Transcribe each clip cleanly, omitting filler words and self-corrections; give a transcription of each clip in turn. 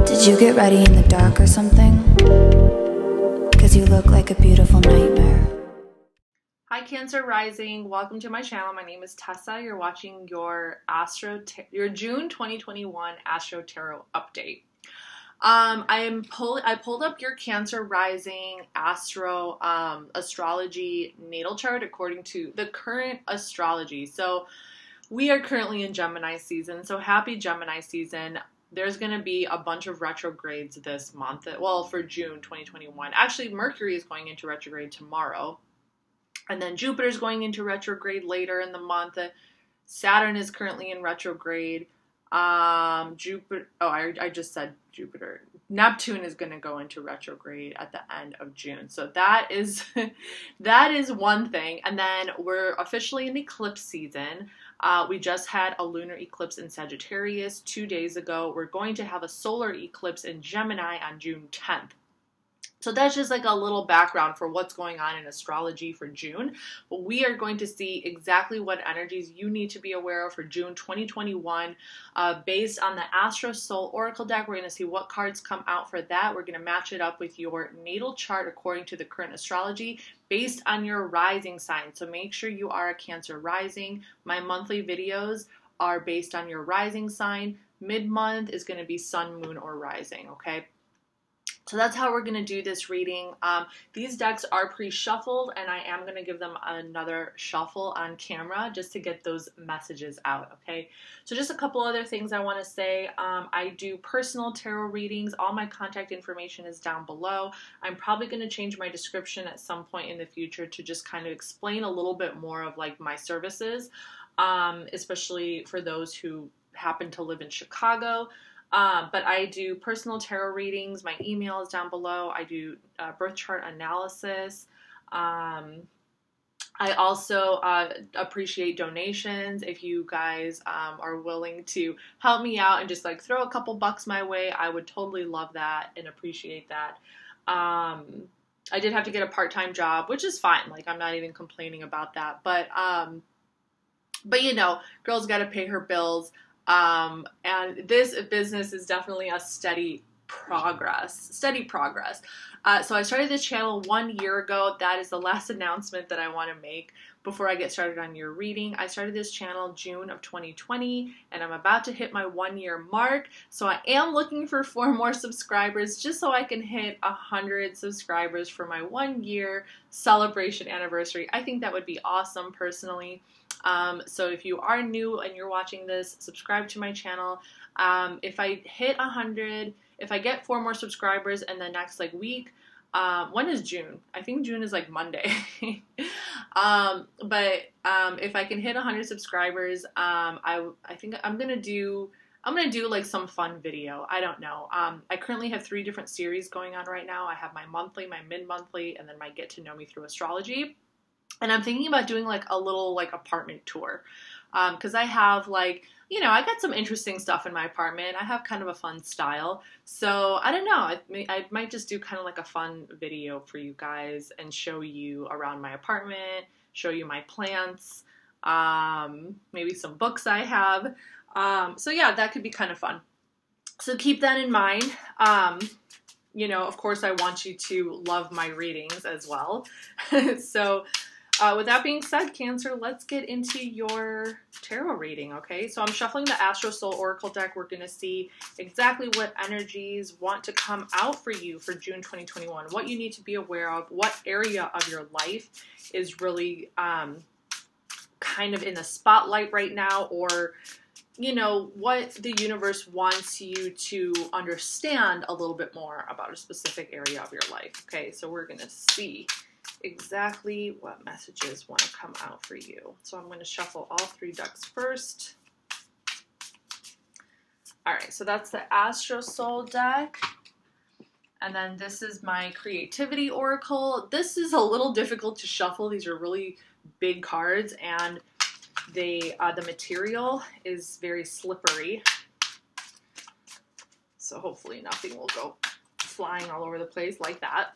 Did you get ready in the dark or something? Cause you look like a beautiful nightmare. Hi Cancer Rising, welcome to my channel. My name is Tessa. You're watching your June 2021 Astro Tarot update. I pulled up your Cancer Rising Astro astrology natal chart according to the current astrology. So we are currently in Gemini season, so happy Gemini season. There's going to be a bunch of retrogrades this month. Well, for June 2021. Actually, Mercury is going into retrograde tomorrow. And then Jupiter is going into retrograde later in the month. Saturn is currently in retrograde. Jupiter, oh, I just said Jupiter. Neptune is going to go into retrograde at the end of June. So that is one thing. And then we're officially in eclipse season. We just had a lunar eclipse in Sagittarius 2 days ago. We're going to have a solar eclipse in Gemini on June 10th. So that's just like a little background for what's going on in astrology for June. But we are going to see exactly what energies you need to be aware of for June 2021. Based on the Astro Soul Oracle deck, we're going to see what cards come out for that. We're going to match it up with your natal chart according to the current astrology based on your rising sign. So make sure you are a Cancer rising. My monthly videos are based on your rising sign. Mid-month is going to be sun, moon, or rising, okay? So that's how we're going to do this reading. These decks are pre-shuffled, and I am going to give them another shuffle on camera just to get those messages out, okay? So just a couple other things I want to say. I do personal tarot readings. All my contact information is down below. I'm probably going to change my description at some point in the future to just kind of explain a little bit more of like my services, especially for those who happen to live in Chicago. But I do personal tarot readings. My email is down below. I do birth chart analysis. I also appreciate donations. If you guys are willing to help me out and just like throw a couple bucks my way, I would totally love that and appreciate that. I did have to get a part-time job, which is fine. Like, I'm not even complaining about that. But you know, girl's got to pay her bills. And this business is definitely a steady progress. So I started this channel 1 year ago. That is the last announcement that I want to make before I get started on your reading. I started this channel June of 2020, and I'm about to hit my 1 year mark. So I am looking for 4 more subscribers just so I can hit 100 subscribers for my 1 year celebration anniversary. I think that would be awesome personally. So if you are new and you're watching this, subscribe to my channel. If I hit 100, if I get 4 more subscribers in the next like week, when is June? I think June is like Monday. If I can hit 100 subscribers, I think I'm gonna do like some fun video. I don't know. I currently have 3 different series going on right now. I have my monthly, my mid-monthly, and then my Get to Know Me Through Astrology. And I'm thinking about doing like a little like apartment tour. Because I have like, you know, I got some interesting stuff in my apartment. I have kind of a fun style. So I don't know. I might just do kind of like a fun video for you guys and show you around my apartment, show you my plants, maybe some books I have. So yeah, that could be kind of fun. So keep that in mind. You know, of course, I want you to love my readings as well. So with that being said, Cancer, let's get into your tarot reading, okay? So I'm shuffling the Astro Soul Oracle deck. We're going to see exactly what energies want to come out for you for June 2021, what you need to be aware of, what area of your life is really kind of in the spotlight right now, or, you know, what the universe wants you to understand a little bit more about a specific area of your life, okay? So we're going to see exactly what messages want to come out for you. So I'm going to shuffle all 3 decks first. All right, so that's the Astro Soul deck. And then this is my Creativity Oracle. This is a little difficult to shuffle. These are really big cards, and the material is very slippery. So hopefully nothing will go flying all over the place like that.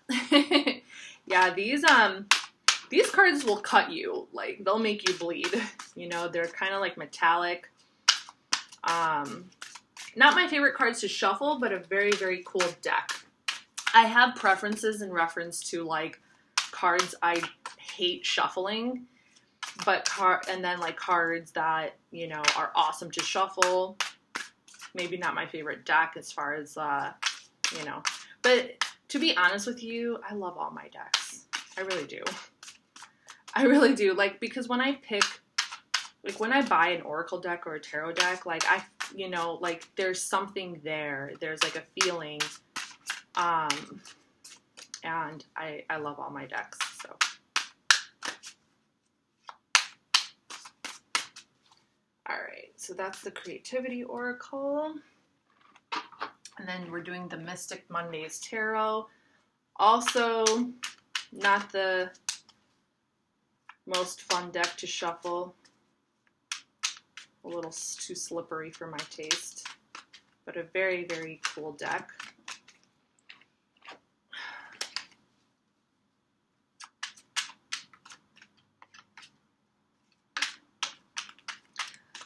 Yeah, these cards will cut you. Like, they'll make you bleed. You know, they're kind of like metallic. Not my favorite cards to shuffle, but a very, very cool deck. I have preferences in reference to like cards I hate shuffling, but and then like cards that, you know, are awesome to shuffle. Maybe not my favorite deck as far as, you know, but to be honest with you, I love all my decks. I really do. I really do. Like, because when I pick, like when I buy an Oracle deck or a Tarot deck, like you know, like there's something there. There's like a feeling. And I love all my decks, so. All right, so that's the Creativity Oracle. And then we're doing the Mystic Mondays Tarot. Also, not the most fun deck to shuffle. A little too slippery for my taste, but a very, very cool deck.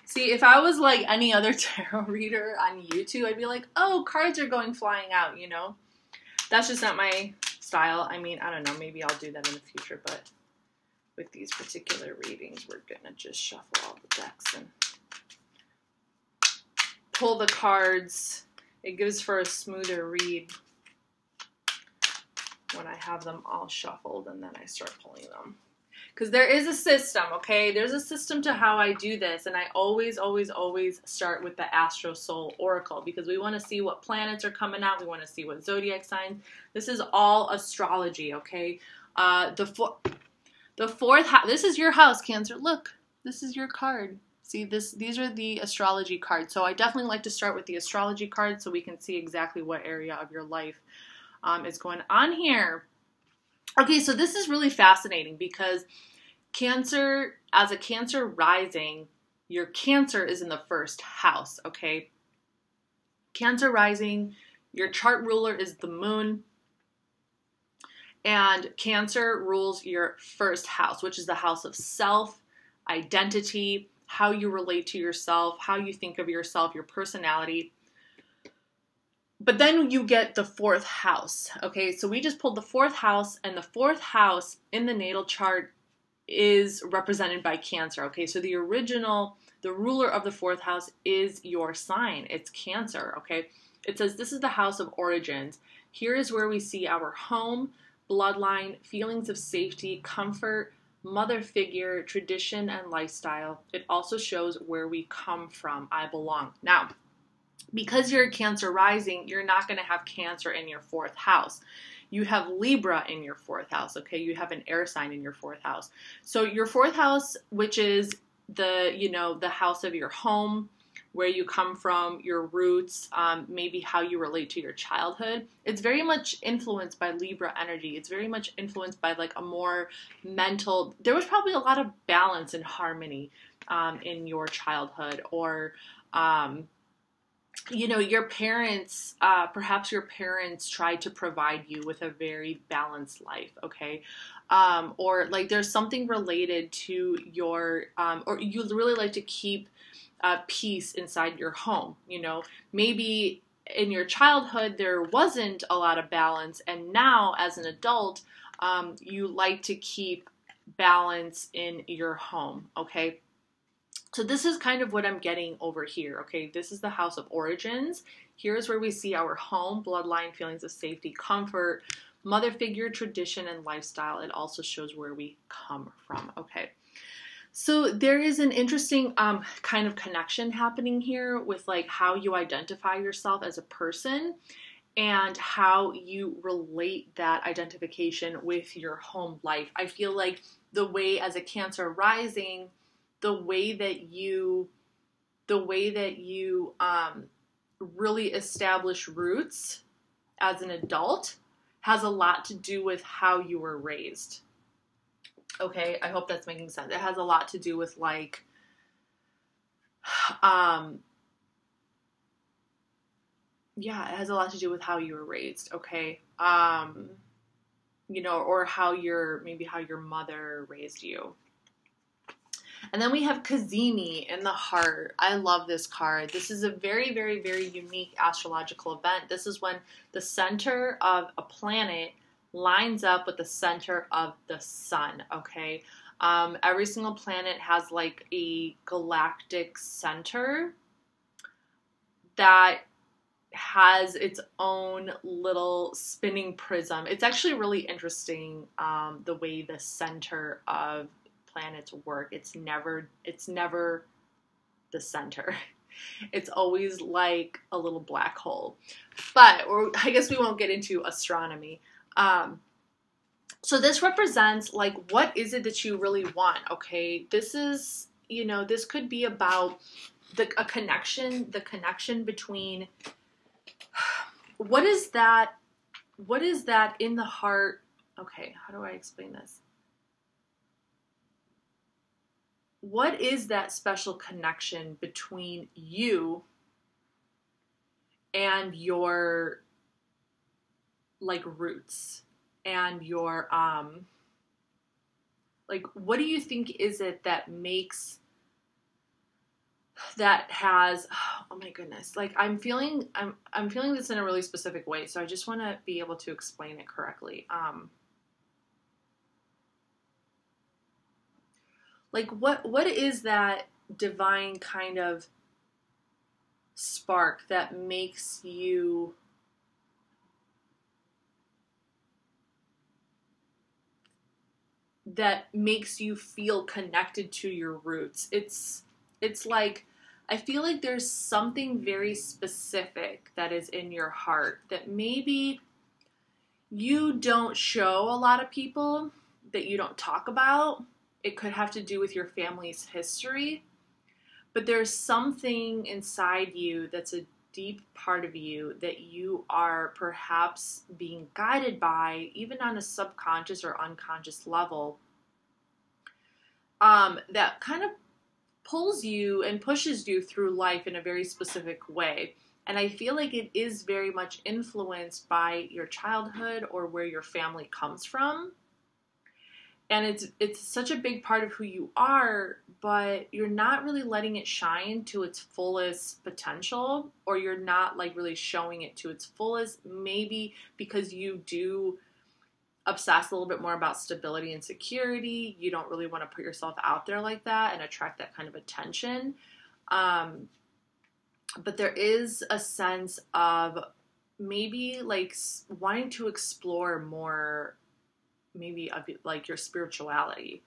See, if I was like any other tarot reader on YouTube, I'd be like, oh, cards are going flying out, you know? That's just not my style. I mean, I don't know, maybe I'll do that in the future, but with these particular readings, we're gonna just shuffle all the decks and pull the cards. It gives for a smoother read when I have them all shuffled and then I start pulling them. Because there is a system, okay? There's a system to how I do this, and I always, always, always start with the Astro Soul Oracle because we want to see what planets are coming out. We want to see what zodiac signs. This is all astrology, okay? The fourth house. This is your house, Cancer. Look, this is your card. See, these are the astrology cards. So I definitely like to start with the astrology cards so we can see exactly what area of your life is going on here. Okay, so this is really fascinating because Cancer, as a Cancer rising, your Cancer is in the first house, okay? Cancer rising, your chart ruler is the moon, and Cancer rules your first house, which is the house of self, identity, how you relate to yourself, how you think of yourself, your personality. But then you get the fourth house, okay? So we just pulled the fourth house, and the fourth house in the natal chart is represented by Cancer, okay? So the ruler of the fourth house is your sign. It's Cancer, okay? It says this is the house of origins. Here is where we see our home, bloodline, feelings of safety, comfort, mother figure, tradition, and lifestyle. It also shows where we come from. I belong. Now, because you're a Cancer rising, you're not going to have Cancer in your fourth house. You have Libra in your fourth house, okay? You have an air sign in your fourth house. So your fourth house, which is the, you know, the house of your home, where you come from, your roots, maybe how you relate to your childhood. It's very much influenced by Libra energy. It's very much influenced by like a more mental, there was probably a lot of balance and harmony in your childhood, or you know, your parents, perhaps your parents tried to provide you with a very balanced life, okay? Or like there's something related to your, or you really like to keep peace inside your home, you know? Maybe in your childhood there wasn't a lot of balance, and now as an adult, you like to keep balance in your home, okay? So this is kind of what I'm getting over here, okay? This is the house of origins. Here's where we see our home, bloodline, feelings of safety, comfort, mother figure, tradition, and lifestyle. It also shows where we come from, okay? So there is an interesting kind of connection happening here with like how you identify yourself as a person and how you relate that identification with your home life. I feel like the way as a Cancer rising, the way that you really establish roots as an adult has a lot to do with how you were raised. Okay, I hope that's making sense. It has a lot to do with like, yeah, it has a lot to do with how you were raised. Okay, you know, or maybe how your mother raised you. And then we have 𝚁𝚌𝚝𝚒 in the heart. I love this card. This is a very, very, very unique astrological event. This is when the center of a planet lines up with the center of the sun, okay? Every single planet has like a galactic center that has its own little spinning prism. It's actually really interesting the way the center of planets work. It's never the center. It's always like a little black hole. But I guess we won't get into astronomy. So this represents like, what is it that you really want? Okay, this is, you know, this could be about the connection between what is that in the heart. Okay, how do I explain this? What is that special connection between you and your like roots and your like, what do you think is it that makes that has, oh my goodness, like I'm feeling this in a really specific way, so I just want to be able to explain it correctly. Like what is that divine kind of spark that makes you feel connected to your roots? It's like, I feel like there's something very specific that is in your heart that maybe you don't show a lot of people, that you don't talk about. It could have to do with your family's history, but there's something inside you that's a deep part of you that you are perhaps being guided by, even on a subconscious or unconscious level, that kind of pulls you and pushes you through life in a very specific way. And I feel like it is very much influenced by your childhood or where your family comes from. And it's such a big part of who you are, but you're not really letting it shine to its fullest potential, or you're not like really showing it to its fullest, maybe because you do obsess a little bit more about stability and security. You don't really want to put yourself out there like that and attract that kind of attention. But there is a sense of maybe like wanting to explore more, maybe of like your spirituality,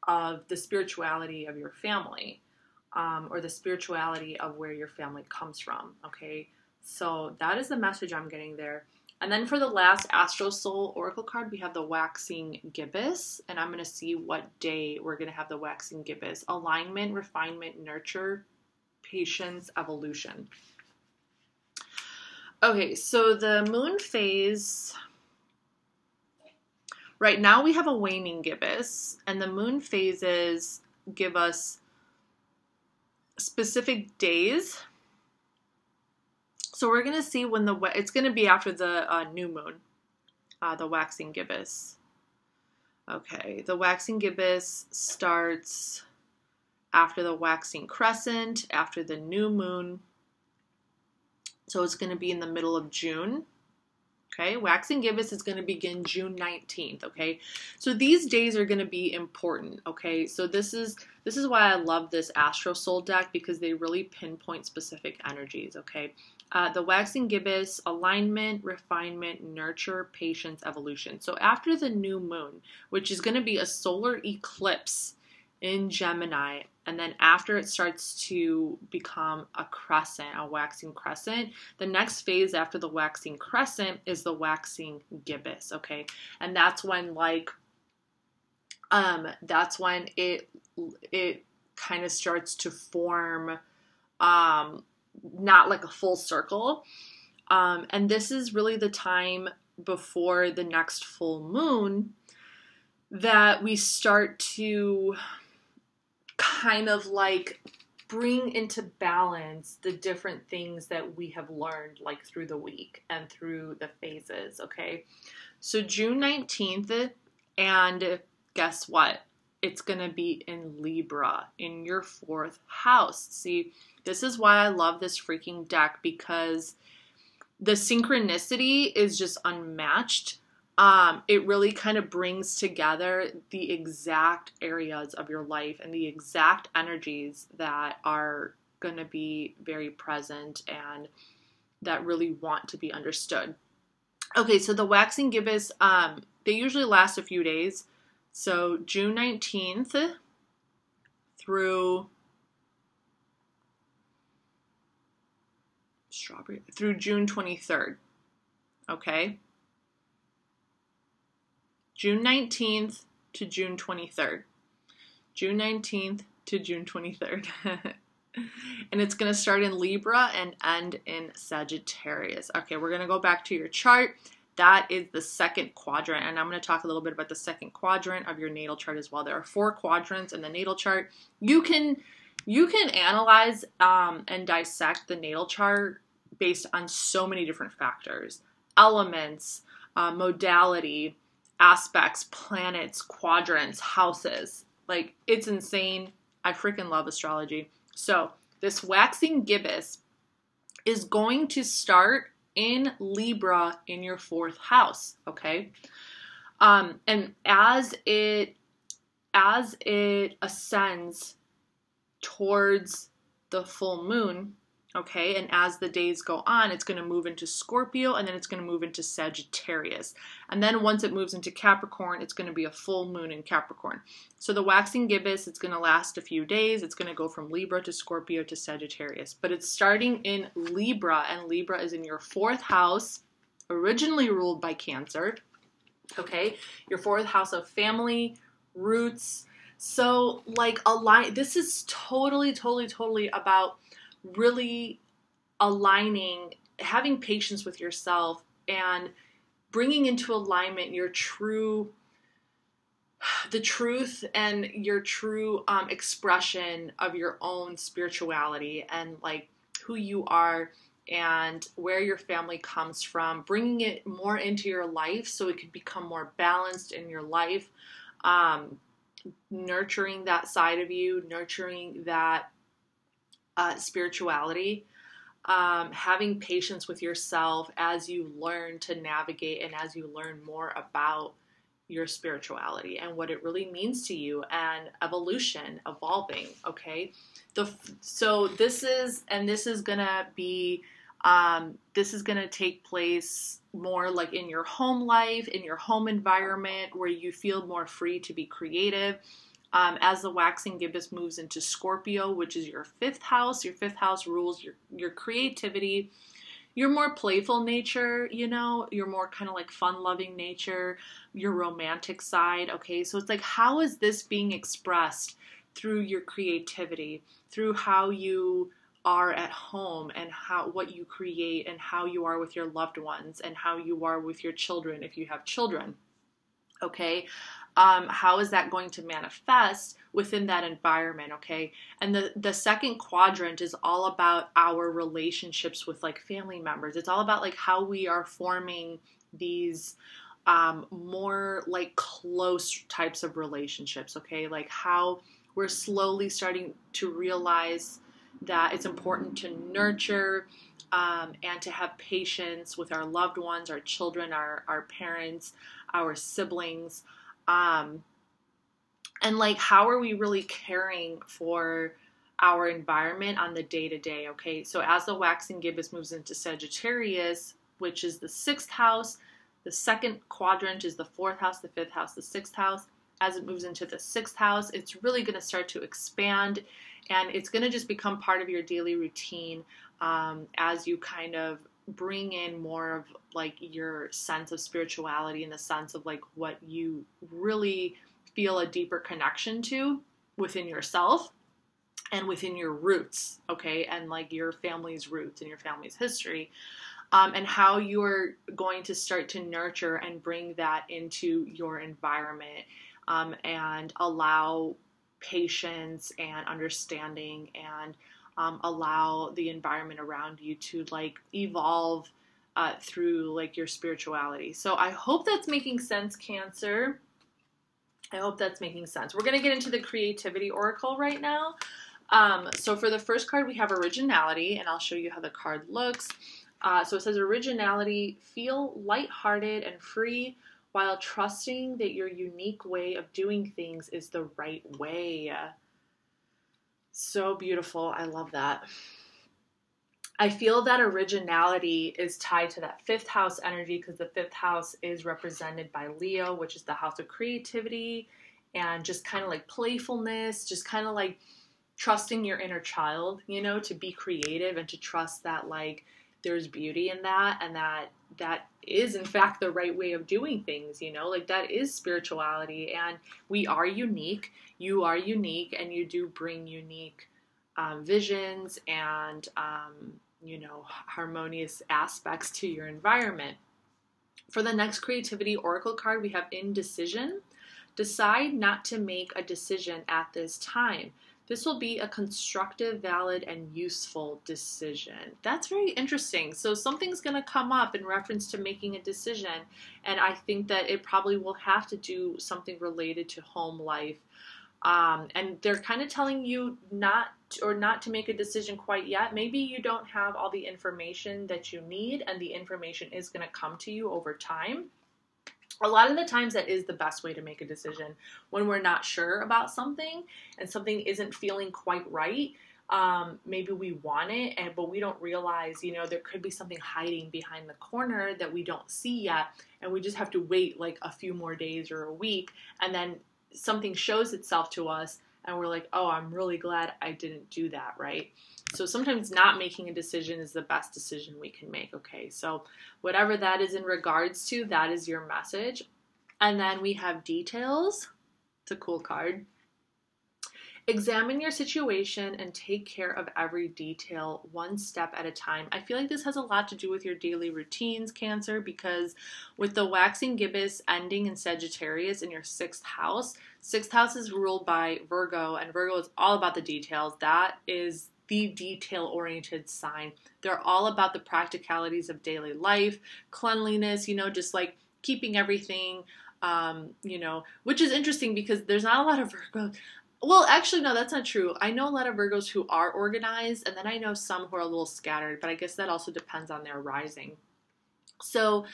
of the spirituality of your family, or the spirituality of where your family comes from. Okay, so that is the message I'm getting there. And then for the last Astro Soul Oracle card, we have the Waxing Gibbous, and I'm going to see what day we're going to have the Waxing Gibbous. Alignment, refinement, nurture, patience, evolution. Okay, so the moon phase, right now we have a waning gibbous, and the moon phases give us specific days. So we're going to see when it's going to be after the new moon, the waxing gibbous. Okay, the waxing gibbous starts after the waxing crescent, after the new moon. So it's going to be in the middle of June. Okay, waxing gibbous is going to begin June 19th. Okay, so these days are going to be important. Okay, so this is why I love this Astro Soul deck, because they really pinpoint specific energies. Okay, the waxing gibbous, alignment, refinement, nurture, patience, evolution. So after the new moon, which is going to be a solar eclipse in Gemini, and then after it starts to become a crescent, a waxing crescent, the next phase after the waxing crescent is the waxing gibbous, okay? And that's when it kind of starts to form, not like a full circle. And this is really the time before the next full moon that we start to kind of like bring into balance the different things that we have learned like through the week and through the phases, okay? So June 19th, and guess what? it's going to be in Libra, in your 4th house. See, this is why I love this freaking deck, because the synchronicity is just unmatched. It really kind of brings together the exact areas of your life and the exact energies that are going to be very present and that really want to be understood. Okay, so the waxing gibbous, they usually last a few days. So June 19th through June 23rd. Okay? June 19th to June 23rd. June 19th to June 23rd. And it's going to start in Libra and end in Sagittarius. Okay, we're going to go back to your chart. That is the 2nd quadrant, and I'm going to talk a little bit about the 2nd quadrant of your natal chart as well. There are 4 quadrants in the natal chart. You can analyze and dissect the natal chart based on so many different factors: elements, modality, aspects, planets, quadrants, houses. Like, it's insane. I freaking love astrology. So this waxing gibbous is going to start in Libra in your 4th house, okay? And as it ascends towards the full moon, okay, and as the days go on, it's going to move into Scorpio, and then it's going to move into Sagittarius. And then once it moves into Capricorn, it's going to be a full moon in Capricorn. So the waxing gibbous, it's going to last a few days. It's going to go from Libra to Scorpio to Sagittarius. But it's starting in Libra, and Libra is in your 4th house, originally ruled by Cancer, okay? Your 4th house of family, roots. So, like, this is totally about really aligning, having patience with yourself, and bringing into alignment the truth and your true expression of your own spirituality, and like who you are and where your family comes from, bringing it more into your life so it could become more balanced in your life, nurturing that side of you, nurturing that spirituality, having patience with yourself as you learn to navigate and as you learn more about your spirituality and what it really means to you, and evolving, okay? So this is gonna be, this is gonna take place more like in your home life, in your home environment, where you feel more free to be creative. As the waxing gibbous moves into Scorpio, which is your 5th house. Your 5th house rules your creativity, your more playful nature, you know, your more kind of like fun-loving nature, your romantic side, okay? So it's like, how is this being expressed through your creativity, through how you are at home, and what you create, and how you are with your loved ones, and how you are with your children if you have children, okay? How is that going to manifest within that environment, okay? And the 2nd quadrant is all about our relationships with like family members. It's all about like how we are forming these more like close types of relationships, okay? Like how we're slowly starting to realize that it's important to nurture and to have patience with our loved ones, our children, our parents, our siblings. And like, how are we really caring for our environment on the day-to-day, okay? So as the waxing gibbous moves into Sagittarius, which is the 6th house, the 2nd quadrant is the 4th house, the 5th house, the 6th house. As it moves into the 6th house, it's really going to start to expand, and it's going to just become part of your daily routine as you kind of bring in more of like your sense of spirituality, and the sense of like what you really feel a deeper connection to within yourself and within your roots, okay? And like your family's roots and your family's history, and how you're going to start to nurture and bring that into your environment, and allow patience and understanding, and allow the environment around you to like evolve through like your spirituality. So I hope that's making sense, Cancer. I hope that's making sense. We're going to get into the creativity oracle right now. So for the first card, we have originality, and I'll show you how the card looks. So it says originality, feel lighthearted and free while trusting that your unique way of doing things is the right way. So beautiful. I love that. I feel that originality is tied to that 5th house energy because the 5th house is represented by Leo, which is the house of creativity and just kind of like playfulness, just kind of like trusting your inner child, you know, to be creative and to trust that like there's beauty in that and that is in fact the right way of doing things, you know, like that is spirituality and we are unique. You are unique and you do bring unique visions and, you know, harmonious aspects to your environment. For the next creativity oracle card, we have indecision. Decide not to make a decision at this time. This will be a constructive, valid, and useful decision. That's very interesting. So something's going to come up in reference to making a decision, and I think that it probably will have to do something related to home life. And they're kind of telling you not to make a decision quite yet. Maybe you don't have all the information that you need, and the information is going to come to you over time. A lot of the times that is the best way to make a decision when we're not sure about something and something isn't feeling quite right. Maybe we want it, but we don't realize, you know, there could be something hiding behind the corner that we don't see yet, and we just have to wait like a few more days or a week, and then something shows itself to us and we're like, oh, I'm really glad I didn't do that, right? So sometimes not making a decision is the best decision we can make, okay? So whatever that is in regards to, that is your message. And then we have details. It's a cool card. Examine your situation and take care of every detail one step at a time. I feel like this has a lot to do with your daily routines, Cancer, because with the waxing gibbous ending in Sagittarius in your 6th house is ruled by Virgo, and Virgo is all about the details. That is the detail-oriented sign. They're all about the practicalities of daily life, cleanliness, you know, just like keeping everything, you know, which is interesting because there's not a lot of Virgos. Well, actually, no, that's not true. I know a lot of Virgos who are organized, and then I know some who are a little scattered, but I guess that also depends on their rising. So,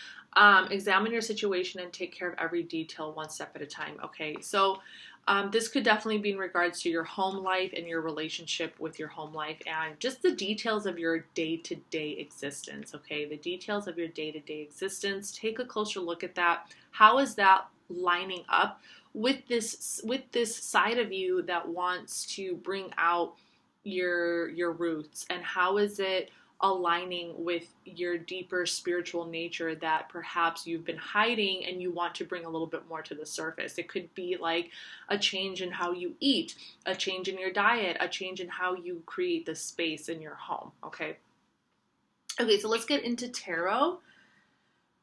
examine your situation and take care of every detail one step at a time. Okay, so this could definitely be in regards to your home life and your relationship with your home life and just the details of your day-to-day existence, okay? The details of your day-to-day existence. Take a closer look at that. How is that lining up with this side of you that wants to bring out your roots, and how is it aligning with your deeper spiritual nature that perhaps you've been hiding and you want to bring a little bit more to the surface? It could be like a change in how you eat, a change in your diet, a change in how you create the space in your home, okay? Okay, so let's get into tarot.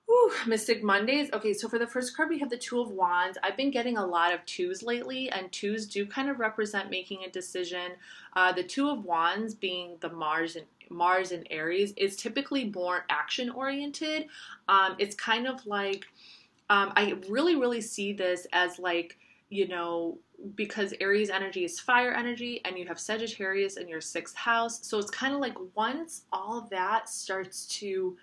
Whew, Mystic Mondays. Okay, so for the first card, we have the Two of Wands. I've been getting a lot of twos lately, and twos do kind of represent making a decision. The Two of Wands being the Mars and Aries is typically more action-oriented. It's kind of like, I really see this as like, you know, because Aries energy is fire energy, and you have Sagittarius in your 6th house. So it's kind of like once all of that starts to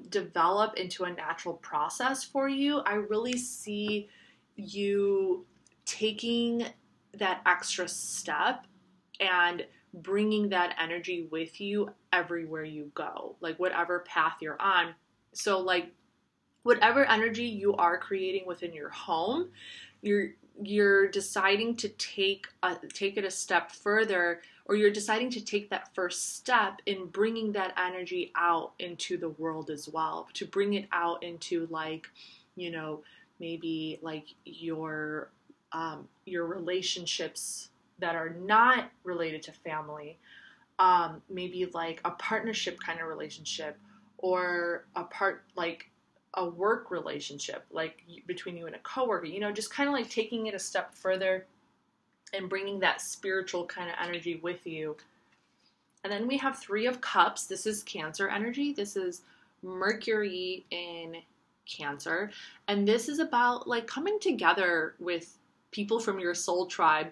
develop into a natural process for you, I really see you taking that extra step and bringing that energy with you everywhere you go, like whatever path you're on. So like whatever energy you are creating within your home, you're deciding to take it a step further, or you're deciding to take that first step in bringing that energy out into the world as well, to bring it out into, like, you know, maybe like your relationships that are not related to family, maybe like a partnership kind of relationship, or like a work relationship, like between you and a coworker, you know, just kind of like taking it a step further and bringing that spiritual kind of energy with you. And then we have Three of Cups. This is Cancer energy. This is Mercury in Cancer. And this is about like coming together with people from your soul tribe,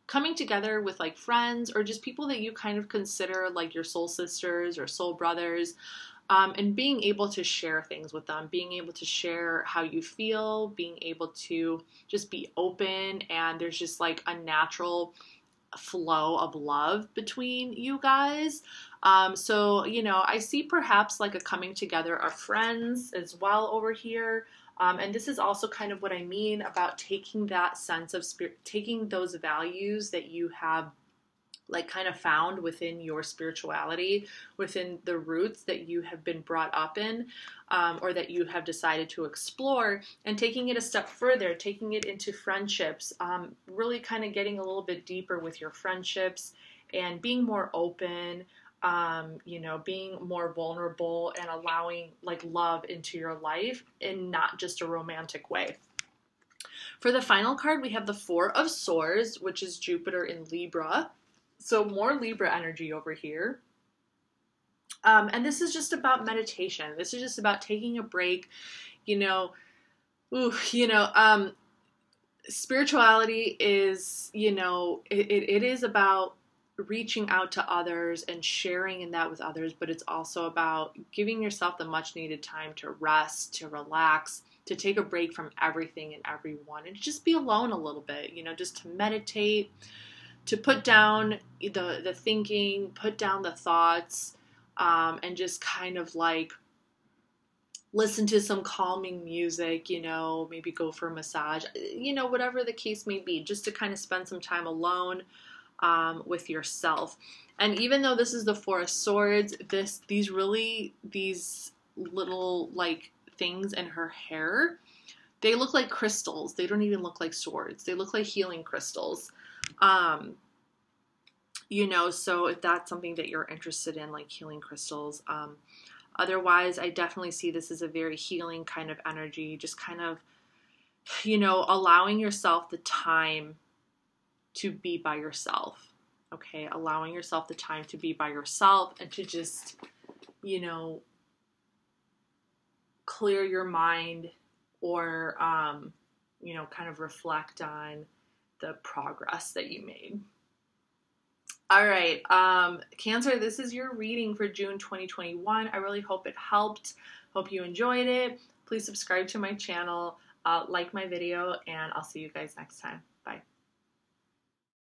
coming together with like friends or just people that you kind of consider like your soul sisters or soul brothers, and being able to share things with them, being able to share how you feel, being able to just be open, and there's just like a natural flow of love between you guys. So, you know, I see perhaps like a coming together of friends as well over here. And this is also kind of what I mean about taking that sense of spirit, taking those values that you have like kind of found within your spirituality, within the roots that you have been brought up in, or that you have decided to explore, and taking it a step further, taking it into friendships, really kind of getting a little bit deeper with your friendships and being more open, you know, being more vulnerable and allowing like love into your life in not just a romantic way. For the final card, we have the Four of Swords, which is Jupiter in Libra. So more Libra energy over here. And this is just about meditation. This is just about taking a break, you know, spirituality is, you know, it is about reaching out to others and sharing in that with others, but it's also about giving yourself the much needed time to rest, to relax, to take a break from everything and everyone, and just be alone a little bit, you know, just to meditate, to put down the thinking, put down the thoughts, and just kind of like listen to some calming music, you know, maybe go for a massage, you know, whatever the case may be, just to kind of spend some time alone with yourself. And even though this is the Four of Swords, these little like things in her hair, they look like crystals. They don't even look like swords. They look like healing crystals. You know, so if that's something that you're interested in, like healing crystals, otherwise I definitely see this as a very healing kind of energy, just kind of, you know, allowing yourself the time to be by yourself. Okay. Allowing yourself the time to be by yourself and to just, you know, clear your mind or, you know, kind of reflect on the progress that you made. All right, Cancer, this is your reading for June 2021. I really hope it helped. Hope you enjoyed it. Please subscribe to my channel, like my video, and I'll see you guys next time. Bye.